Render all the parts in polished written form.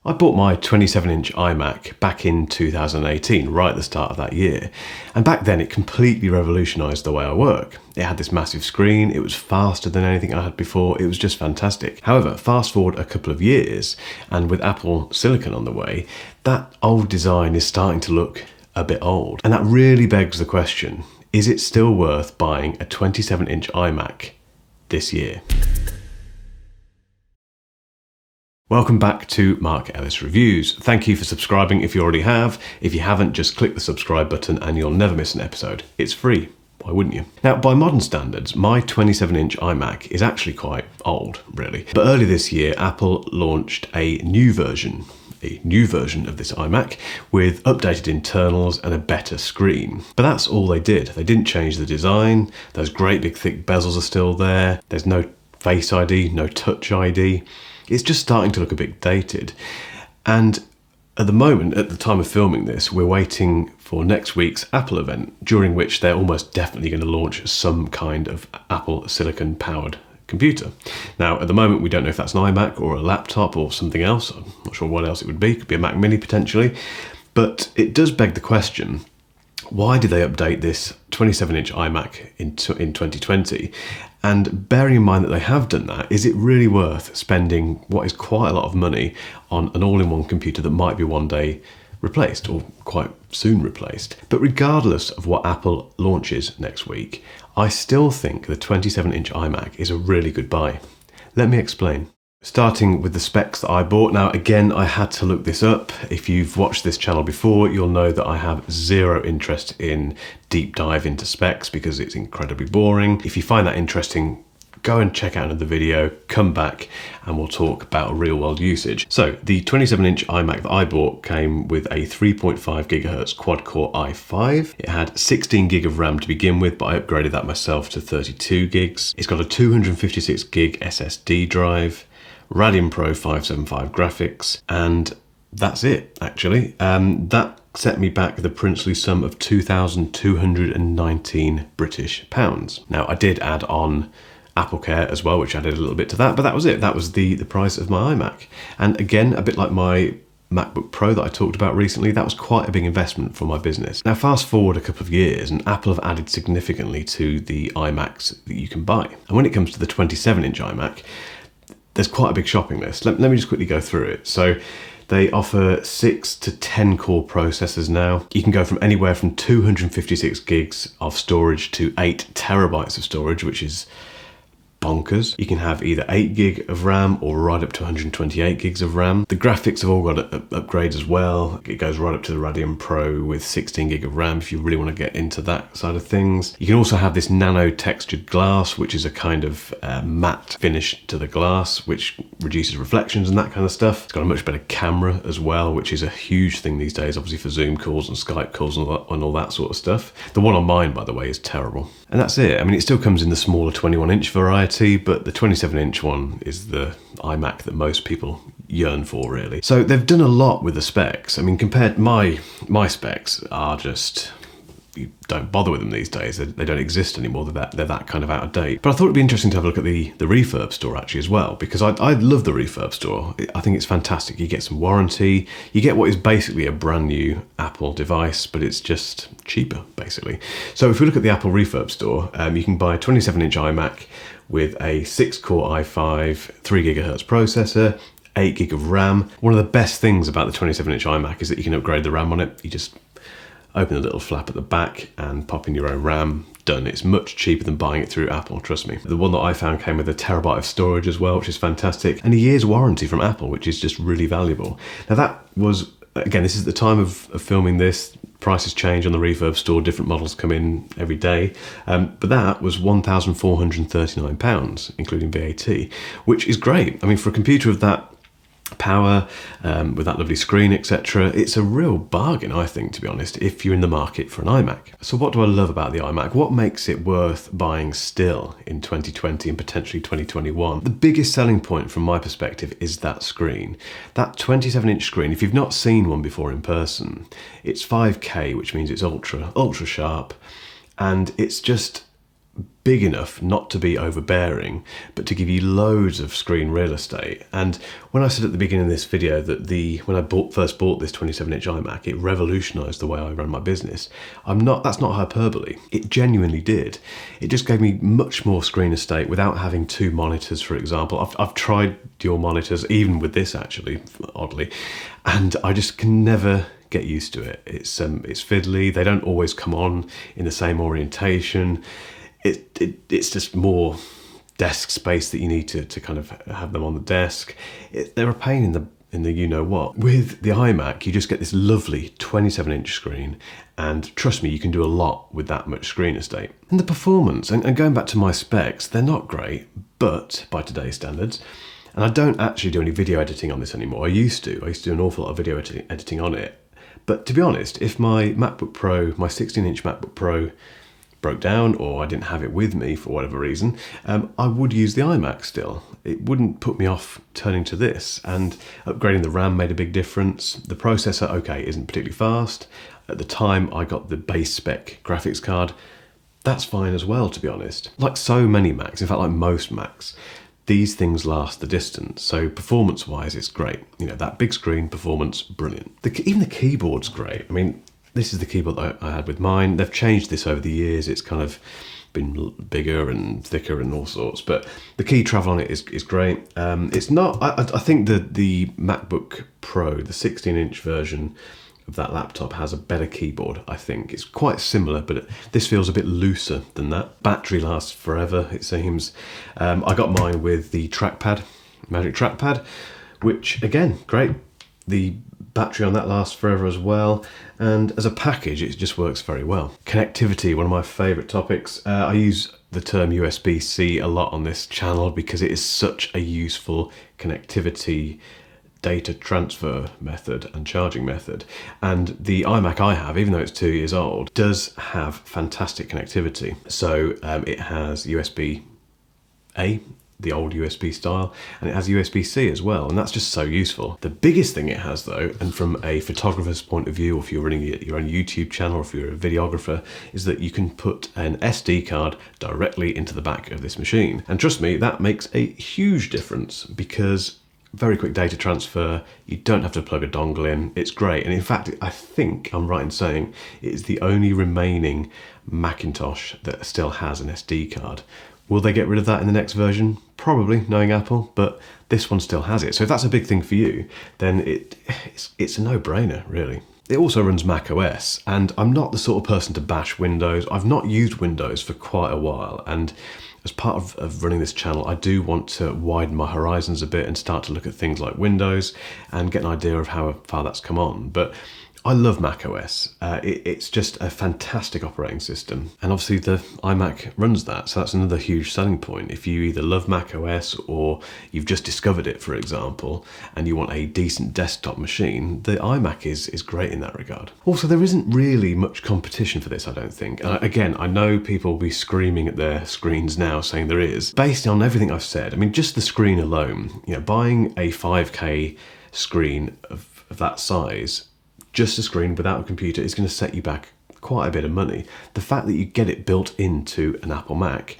I bought my 27-inch iMac back in 2018, right at the start of that year, and back then it completely revolutionised the way I work. It had this massive screen, it was faster than anything I had before, it was just fantastic. However, fast forward a couple of years, and with Apple Silicon on the way, that old design is starting to look a bit old. And that really begs the question, is it still worth buying a 27-inch iMac this year? Welcome back to Mark Ellis Reviews. Thank you for subscribing if you already have. If you haven't, just click the subscribe button and you'll never miss an episode. It's free. Why wouldn't you? Now, by modern standards, my 27-inch iMac is actually quite old, really. But early this year, Apple launched a new version of this iMac with updated internals and a better screen. But that's all they did. They didn't change the design. Those great big thick bezels are still there. There's no Face ID, no Touch ID. It's just starting to look a bit dated. And at the moment, at the time of filming this, we're waiting for next week's Apple event, during which they're almost definitely going to launch some kind of Apple Silicon powered computer. Now, at the moment, we don't know if that's an iMac or a laptop or something else. I'm not sure what else it would be. It could be a Mac Mini potentially. But it does beg the question, why did they update this 27-inch iMac in 2020? And bearing in mind that they have done that, is it really worth spending what is quite a lot of money on an all-in-one computer that might be one day replaced or quite soon replaced? But regardless of what Apple launches next week, I still think the 27-inch iMac is a really good buy. Let me explain. Starting with the specs that I bought. Now, again, I had to look this up. If you've watched this channel before, you'll know that I have zero interest in deep dive into specs because it's incredibly boring. If you find that interesting, go and check out another video, come back, and we'll talk about real world usage. So the 27-inch iMac that I bought came with a 3.5 gigahertz quad-core i5. It had 16 gig of RAM to begin with, but I upgraded that myself to 32 gigs. It's got a 256 gig SSD drive, Radeon Pro 575 graphics, and that's it, actually. That set me back the princely sum of £2,219 British pounds. Now, I did add on Apple Care as well, which added a little bit to that, but that was it. That was the price of my iMac. And again, a bit like my MacBook Pro that I talked about recently, that was quite a big investment for my business. Now, fast forward a couple of years, and Apple have added significantly to the iMacs that you can buy. And when it comes to the 27-inch iMac, there's quite a big shopping list. Let me just quickly go through it. So they offer 6 to 10 core processors now. You can go from anywhere from 256 gigs of storage to 8 terabytes of storage, which is bonkers. You can have either 8 gig of RAM or right up to 128 gigs of RAM. The graphics have all got upgrades as well. It goes right up to the Radeon Pro with 16 gig of RAM if you really want to get into that side of things. You can also have this nano textured glass, which is a kind of matte finish to the glass, which reduces reflections and that kind of stuff. It's got a much better camera as well, which is a huge thing these days, obviously for Zoom calls and Skype calls and all that sort of stuff. The one on mine, by the way, is terrible. And that's it. I mean, it still comes in the smaller 21-inch variety, but the 27-inch one is the iMac that most people yearn for, really. So they've done a lot with the specs. I mean, compared, my specs are just, you don't bother with them these days. They don't exist anymore. They're that kind of out of date. But I thought it'd be interesting to have a look at the refurb store actually as well, because I love the refurb store. I think it's fantastic. You get some warranty. You get what is basically a brand new Apple device, but it's just cheaper, basically. So if we look at the Apple refurb store, you can buy a 27-inch iMac with a 6-core i5, 3 gigahertz processor, 8 gig of RAM. One of the best things about the 27-inch iMac is that you can upgrade the RAM on it. You just open the little flap at the back and pop in your own RAM. Done. It's much cheaper than buying it through Apple, trust me. The one that I found came with a terabyte of storage as well, which is fantastic, and a year's warranty from Apple, which is just really valuable. Now that was, again, this is the time of filming this. Prices change on the refurb store, different models come in every day, but that was £1,439, including VAT, which is great. I mean, for a computer of that power, with that lovely screen, etc. It's a real bargain, I think, to be honest, if you're in the market for an iMac. So what do I love about the iMac? What makes it worth buying still in 2020 and potentially 2021? The biggest selling point from my perspective is that screen. That 27-inch screen, if you've not seen one before in person, it's 5K, which means it's ultra sharp, and it's just big enough not to be overbearing, but to give you loads of screen real estate. And when I said at the beginning of this video that when I first bought this 27-inch iMac, it revolutionized the way I run my business, that's not hyperbole. It genuinely did. It just gave me much more screen estate without having 2 monitors, for example. I've tried dual monitors, even with this actually, oddly, and I just can never get used to it. It's fiddly. They don't always come on in the same orientation. It's just more desk space that you need to kind of have them on the desk. They're a pain in the you know what. With the iMac, you just get this lovely 27-inch screen, and trust me, you can do a lot with that much screen estate. And the performance, and going back to my specs, they're not great, but by today's standards. And I don't actually do any video editing on this anymore. I used to do an awful lot of video editing on it. But to be honest, if my MacBook Pro, my 16-inch MacBook Pro broke down, or I didn't have it with me for whatever reason, I would use the iMac still. It wouldn't put me off turning to this, and upgrading the RAM made a big difference. The processor, okay, isn't particularly fast. At the time I got the base spec graphics card. That's fine as well, to be honest. Like so many Macs, in fact like most Macs, these things last the distance. So performance-wise, it's great. You know, that big screen, performance, brilliant. Even the keyboard's great. I mean, this is the keyboard that I had with mine. They've changed this over the years. It's kind of been bigger and thicker and all sorts, but the key travel on it is great. It's not, I think the MacBook Pro, the 16-inch version of that laptop, has a better keyboard, I think. It's quite similar, but this feels a bit looser than that. Battery lasts forever, it seems. I got mine with the trackpad, Magic Trackpad, which again, great. The battery on that lasts forever as well, and as a package it just works very well. Connectivity, one of my favourite topics. I use the term USB-C a lot on this channel because it is such a useful connectivity, data transfer method and charging method. And the iMac I have, even though it's 2 years old, does have fantastic connectivity. So it has USB-A, the old USB style, and it has USB-C as well, and that's just so useful. The biggest thing it has though, and from a photographer's point of view, or if you're running your own YouTube channel, or if you're a videographer, is that you can put an SD card directly into the back of this machine. And trust me, that makes a huge difference, because very quick data transfer, you don't have to plug a dongle in, it's great. And in fact, I think I'm right in saying it is the only remaining Macintosh that still has an SD card. Will they get rid of that in the next version? Probably, knowing Apple, but this one still has it. So if that's a big thing for you, then it's a no-brainer, really. It also runs Mac OS, and I'm not the sort of person to bash Windows. I've not used Windows for quite a while, and as part of running this channel, I do want to widen my horizons a bit and start to look at things like Windows and get an idea of how far that's come on. But I love Mac OS. It's just a fantastic operating system. And obviously the iMac runs that, so that's another huge selling point. If you either love Mac OS or you've just discovered it, for example, and you want a decent desktop machine, the iMac is great in that regard. Also, there isn't really much competition for this, I don't think. Again, I know people will be screaming at their screens now saying there is. Based on everything I've said, I mean, just the screen alone, you know, buying a 5K screen of that size, just a screen without a computer, is going to set you back quite a bit of money. The fact that you get it built into an Apple Mac,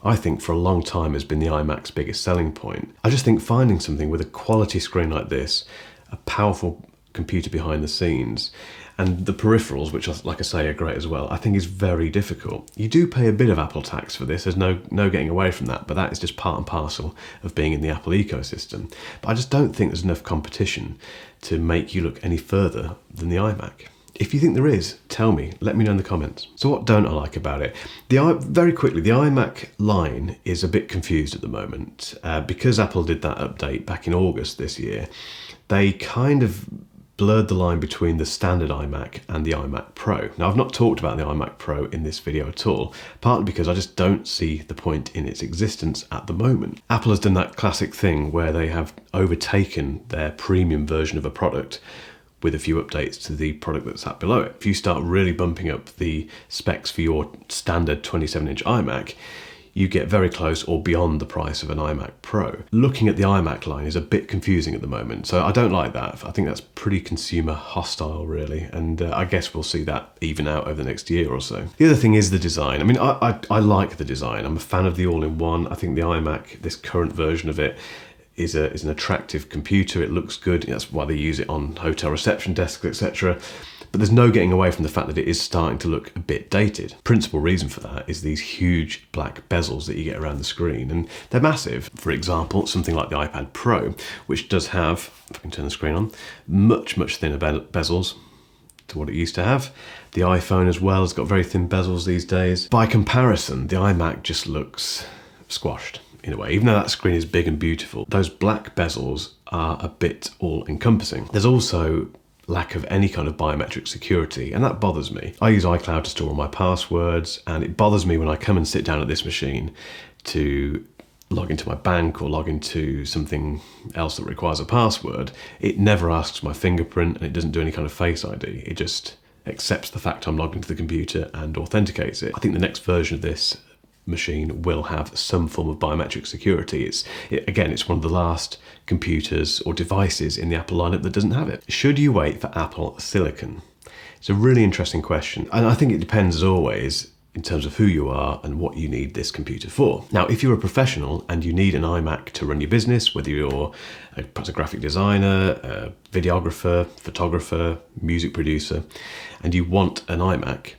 I think for a long time has been the iMac's biggest selling point. I just think finding something with a quality screen like this, a powerful computer behind the scenes, and the peripherals, which, like I say, are great as well, I think is very difficult. You do pay a bit of Apple tax for this, there's no getting away from that, but that is just part and parcel of being in the Apple ecosystem. But I just don't think there's enough competition to make you look any further than the iMac. If you think there is, tell me, let me know in the comments. So what don't I like about it? Very quickly, the iMac line is a bit confused at the moment. Because Apple did that update back in August this year, they kind of blurred the line between the standard iMac and the iMac Pro. Now, I've not talked about the iMac Pro in this video at all, partly because I just don't see the point in its existence at the moment. Apple has done that classic thing where they have overtaken their premium version of a product with a few updates to the product that's sat below it. If you start really bumping up the specs for your standard 27-inch iMac, you get very close or beyond the price of an iMac Pro. Looking at the iMac line is a bit confusing at the moment, so I don't like that. I think that's pretty consumer hostile, really, and I guess we'll see that even out over the next year or so. The other thing is the design. I mean, I like the design. I'm a fan of the all-in-one. I think the iMac, this current version of it, is an attractive computer. It looks good. That's why they use it on hotel reception desks, etc. But there's no getting away from the fact that it is starting to look a bit dated. Principal reason for that is these huge black bezels that you get around the screen, and they're massive. For example, something like the iPad Pro, which does have, if I can turn the screen on, much thinner bezels to what it used to have. The iPhone as well has got very thin bezels these days. By comparison, the iMac just looks squashed in a way. Even though that screen is big and beautiful, those black bezels are a bit all-encompassing. There's also lack of any kind of biometric security, and that bothers me. I use iCloud to store all my passwords, and it bothers me when I come and sit down at this machine to log into my bank or log into something else that requires a password. It never asks my fingerprint, and it doesn't do any kind of Face ID. It just accepts the fact I'm logged into the computer and authenticates it. I think the next version of this machine will have some form of biometric security. Again, it's one of the last computers or devices in the Apple lineup that doesn't have it. Should you wait for Apple Silicon? It's a really interesting question, and I think it depends, as always, in terms of who you are and what you need this computer for. Now, if you're a professional and you need an iMac to run your business, whether you're perhaps a graphic designer, a videographer, photographer, music producer, and you want an iMac,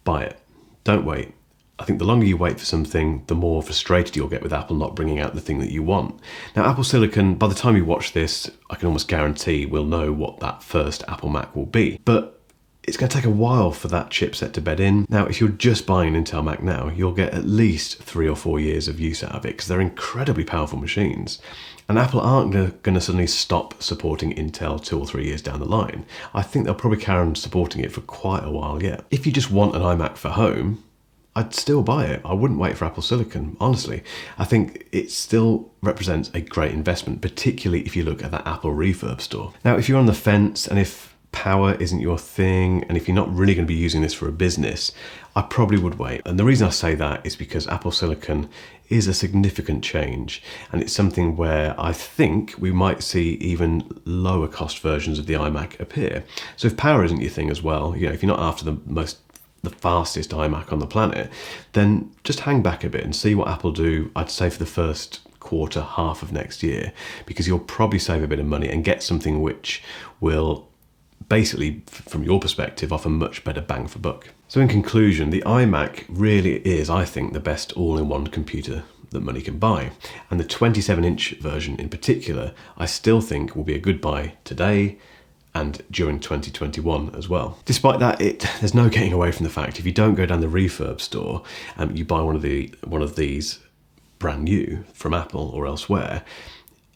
buy it. Don't wait. I think the longer you wait for something, the more frustrated you'll get with Apple not bringing out the thing that you want. Now, Apple Silicon, by the time you watch this, I can almost guarantee we'll know what that first Apple Mac will be. But it's going to take a while for that chipset to bed in. Now, if you're just buying an Intel Mac now, you'll get at least 3 or 4 years of use out of it, because they're incredibly powerful machines. And Apple aren't going to suddenly stop supporting Intel 2 or 3 years down the line. I think they'll probably carry on supporting it for quite a while yet. If you just want an iMac for home, I'd still buy it. I wouldn't wait for Apple Silicon, honestly. I think it still represents a great investment, particularly if you look at that Apple refurb store. Now, if you're on the fence and if power isn't your thing, and if you're not really going to be using this for a business, I probably would wait. And the reason I say that is because Apple Silicon is a significant change, and it's something where I think we might see even lower cost versions of the iMac appear. So if power isn't your thing as well, if you're not after the fastest iMac on the planet, then just hang back a bit and see what Apple do, I'd say, for the first quarter, half of next year, because you'll probably save a bit of money and get something which will basically, from your perspective, offer much better bang for buck. So in conclusion, the iMac really is, I think, the best all-in-one computer that money can buy. And the 27-inch version in particular, I still think will be a good buy today and during 2021 as well. Despite that, there's no getting away from the fact, if you don't go down the refurb store and you buy one of these brand new from Apple or elsewhere,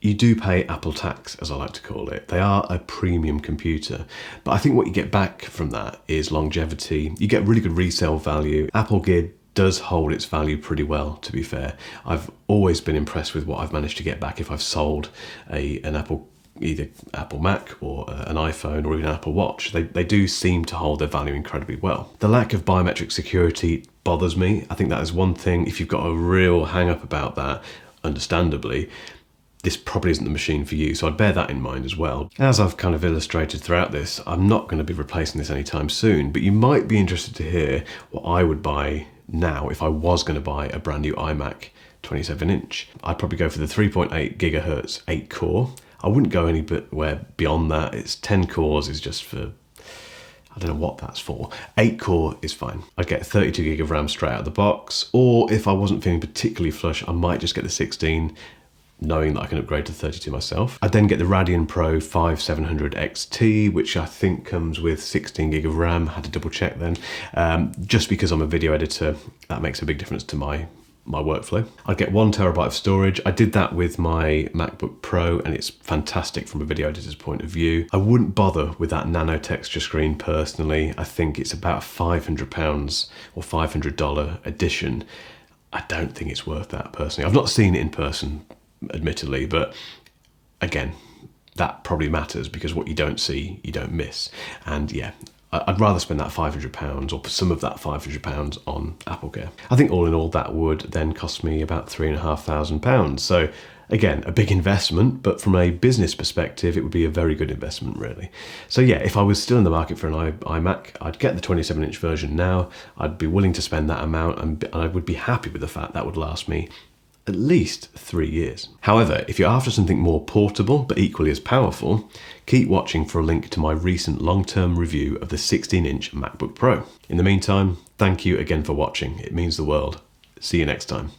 you do pay Apple tax, as I like to call it. They are a premium computer, but I think what you get back from that is longevity. You get really good resale value. Apple gear does hold its value pretty well, to be fair. I've always been impressed with what I've managed to get back if I've sold an Apple, either Apple Mac or an iPhone or even an Apple Watch. They do seem to hold their value incredibly well. The lack of biometric security bothers me. I think that is one thing. If you've got a real hang up about that, understandably, this probably isn't the machine for you, so I'd bear that in mind as well. As I've kind of illustrated throughout this, I'm not going to be replacing this anytime soon, but you might be interested to hear what I would buy now if I was going to buy a brand new iMac 27-inch. I'd probably go for the 3.8 gigahertz 8-core. I wouldn't go anywhere beyond that. It's 10 cores is just for, I don't know what that's for. 8-core is fine. I'd get 32 gig of RAM straight out of the box, or if I wasn't feeling particularly flush, I might just get the 16, knowing that I can upgrade to 32 myself. I'd then get the Radeon Pro 5700 XT, which I think comes with 16 gig of RAM. Had to double check then. Just because I'm a video editor, that makes a big difference to my workflow. I'd get 1 terabyte of storage. I did that with my MacBook Pro, and it's fantastic from a video editor's point of view. I wouldn't bother with that nano texture screen personally. I think it's about £500 or $500 edition. I don't think it's worth that personally. I've not seen it in person, admittedly, but again, that probably matters because what you don't see, you don't miss. And yeah, I'd rather spend that £500 or some of that £500 on AppleCare. I think all in all, that would then cost me about £3,500. So again, a big investment, but from a business perspective, it would be a very good investment, really. So yeah, if I was still in the market for an iMac, I'd get the 27-inch version now. I'd be willing to spend that amount, and I would be happy with the fact that would last me at least 3 years. However, if you're after something more portable but equally as powerful, keep watching for a link to my recent long-term review of the 16-inch MacBook Pro. In the meantime, thank you again for watching. It means the world. See you next time.